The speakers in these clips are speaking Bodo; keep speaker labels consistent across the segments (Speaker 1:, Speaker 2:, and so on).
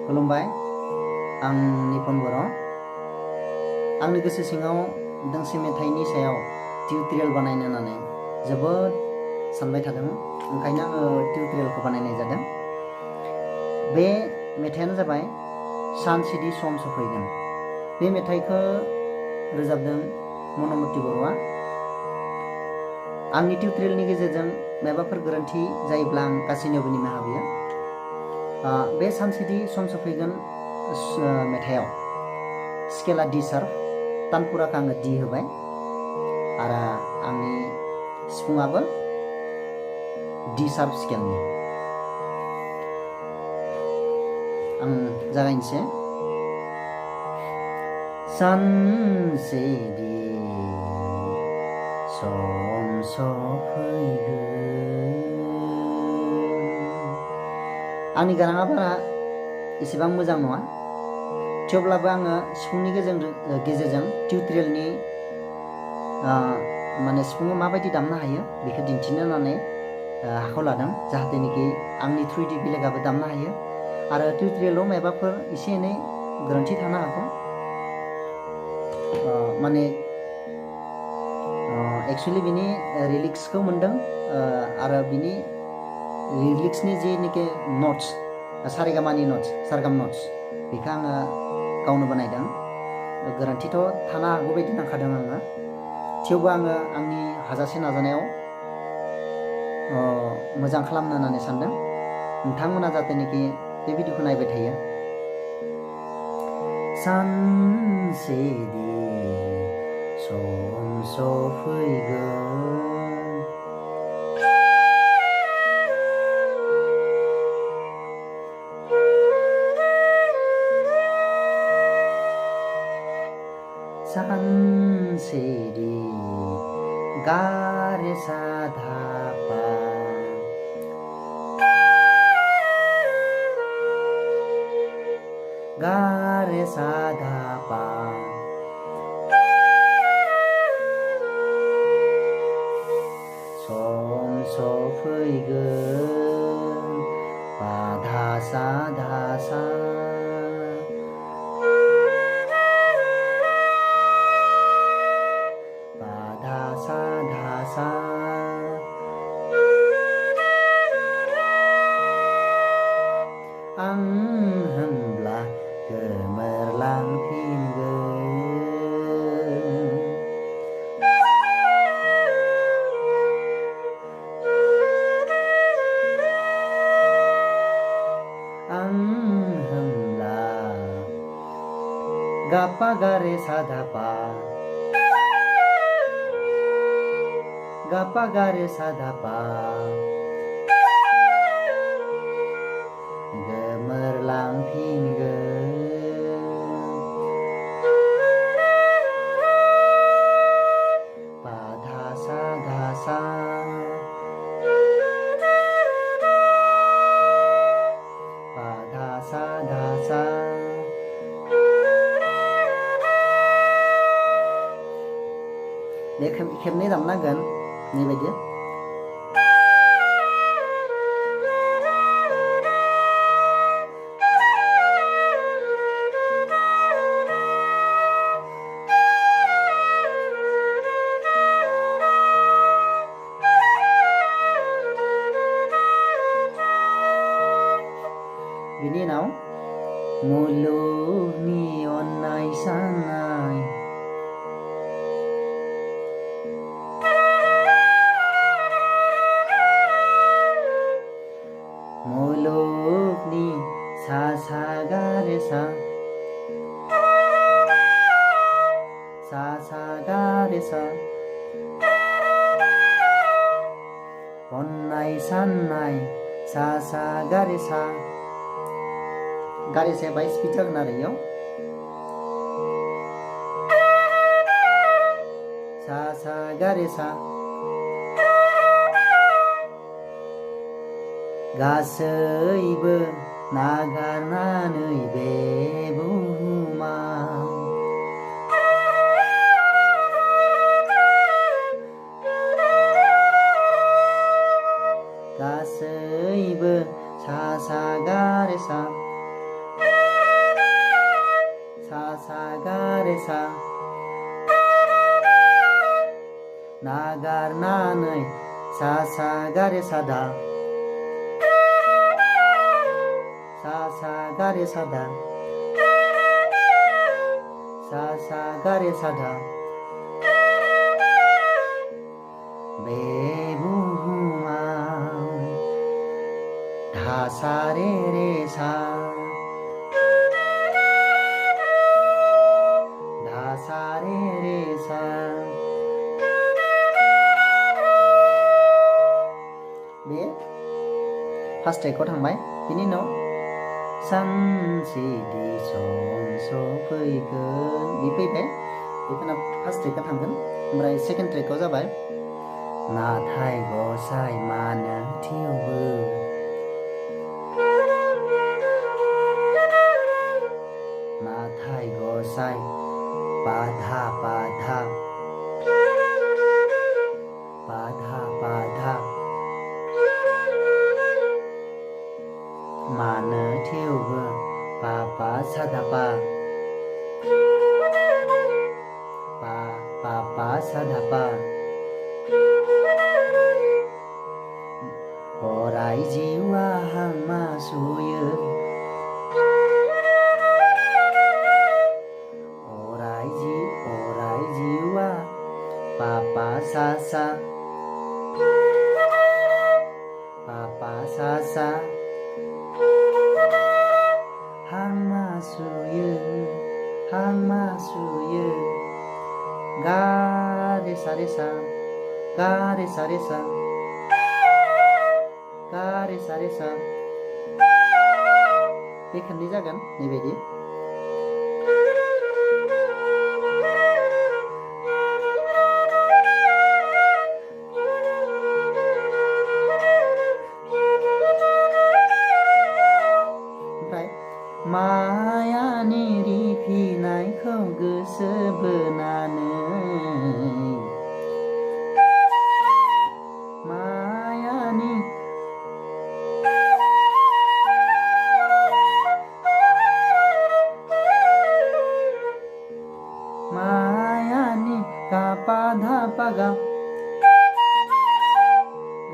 Speaker 1: खुलुमबाय आंनि बर' आंनि गोसो सिङाव दोंसे मेथाइनि सायाव टिउटरियेल बानायनो होननानै जोबोद सानबाय थादोंमोन ओंखायनो आङो टिउटरियेलखौ बानायनाय जादों। बे मेथाइयानो जाबाय सानसेदि सम सफैगोन। बे मेथाइखौ रोजाबदों मनामति बर'आ। आंनि टिउटरियेलनि गेजेरजों माबाफोर गोरोन्थि जायोब्ला आं गासैनियावबो निमाहा बियो। बे सानसेदि सम सफैगोन मेथाइयाव स्केला डि शार्प, तानपुराखौ आङो डि होबाय आरो आंनि सिफुङाबो डि शार्प स्केलनि। आं जागायनोसै। सानसेदि सम सफैगोन। आंनि गाराङा एसेबां मोजां नङा, थेवब्लाबो आङो सिफुंनि गेजेरजों टिउटरियेलनि माने सिफुङाव माबायदि दामनो हायो बेखौ दिन्थिनो होननानै आखायाव लादों, जाहातेनिखि आंनि थ्रुयै बेलेगाबो दामनो हायो आरो टिउटरियेलाव माबाफोर एसे एनै गोरोन्थि थानो हागौ। माने एक्सुवेलि बिनि लिरिक्सखौ मोनदों आरो बिनि लिरिक्सनि जेनिखि नट्स सारेगामानि नट्स सारगाम नट्स बेखौ आङो गावनो बानायदों। गोरोन्थिथ' थानो हागौ बायदि नांखादों आङो, थेवबो आङो आंनि हाजासे नाजानायाव मोजां खालामनो होननानै सानदों। नोंथांमोना जाहातेनिखि बे भिडिअखौ नायबाय थायो। सानसेदि सम सफैगोन। सानसेदि गा रे सा धा पा गा रे सा धा पा सम सफैगोन पा धा सा धा सा आं होनब्ला गोमोरलांफिनगोन। आं होनब्ला गा पा गा रे सा धा पा गा पा गा रे सा धा पा गोमोरलांफिनगोन। पा धा सा धा सा पा धा सा धा सा बे खेबनै दामनांगोन बेबायदि। बिनि उनाव मुलुगनि अननाय साननाय मुलुगनि सा सा गा रे सा सा सा गा रे सा अननाय साननाय सा सा गा रे सा बाय स्पिड जागोन आरो इयाव सा सा गा रे सा गासैबो नागारनानै बे बुहुमाव गासैबो सा सा गा रे सा गा रे सा नागारनानै सा गा रे सा दा सा गा रे सा दा सा गा रे सा दा बे बुहुमाव धा सा रे रे सा धा सा रे रे सा बे फार्स्ट टेकआव थांबाय बिनि उनाव सानसे दि सम सफैगोन बे फैबाय बेखौनो फार्स्ट ट्रेकआ थांगोन ओमफ्राय सेकेन्ड ट्रेकआव जाबाय नाथाय गसाइ मानो थेवबो नाथाय गसाइ बाधा बाधा बाधा बाधा मानो थेवबो पापा साधापा पापा साधापा orai jiwa hang masuyo orai jiwa papa sasa hang masuyo ga re sa ga re sa ga re sa बे खननै जागोन नैबायदि ओमफ्राय मायानि रिफिनायखौ गोसो बोनानै मायानि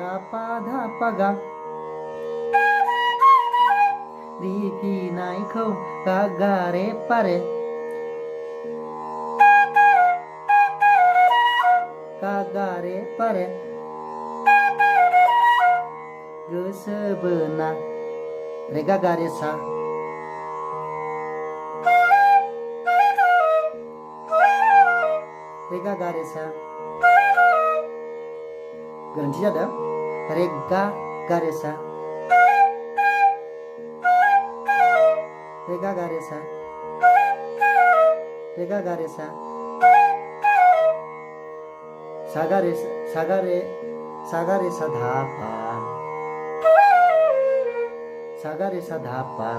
Speaker 1: गापाधा पगा रिफिनायखौ गागारे पारे गोसो बोना रे गागारे सा रेगा गारेसा गोरोन्थि जादों रेगा गारेसा रेगा गारेसा सागारे सा धापा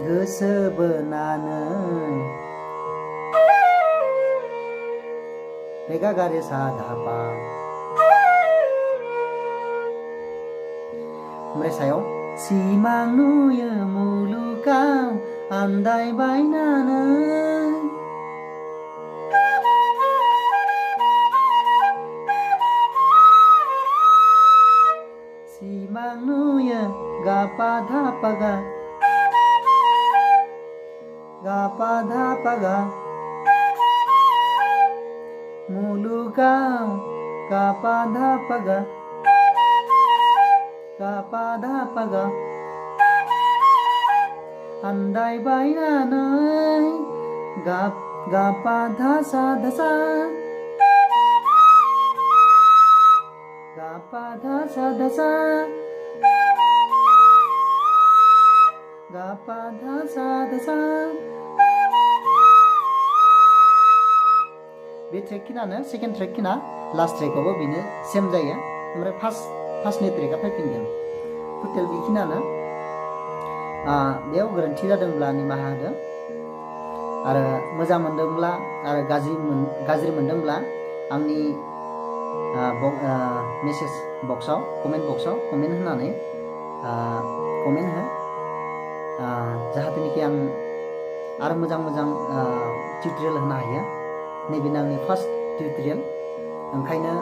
Speaker 1: गोसो बोनानै रेगा गारे सा धापा ओमफ्राय सायाव सिमां नुयो मुलुगाव आन्दायबायनानै सिमां नुयो गापा धापागा मुलुगाव गापा धापागा आन्दायबायनानै गापा धासा धा सा धा सा गा पा धा सा धा सा बे ट्रेक खिनानो सेकेन्ड ट्रेक खिना लास्ट ट्रेकआवबो बेनो सेम जायो ओमफ्राय फार्स्टनि ट्रेकआ फैफिनगोन टटेल बेखिनियानो बेयाव गोरोन्थि जादोंब्ला निमाहा होदो आरो मोजां मोनदोंब्ला आरो गाज्रि मोनदोंब्ला आंनि मेसेज बक्सआव कमेन्ट बक्सआव कमेन्ट होनानै कमेन्ट हो जाहातेनिखि आं आरो मोजां टिउटरियेल होनो हायो नैबेनो आंनि फार्स्ट टिउटरियेल ओंखायनो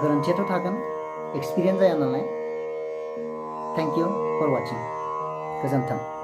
Speaker 1: गोरोन्थियाथ' थागोन एक्सपिरियेन्स जाया नालाय थेंक इउ फर वाचिं गोजोन्थों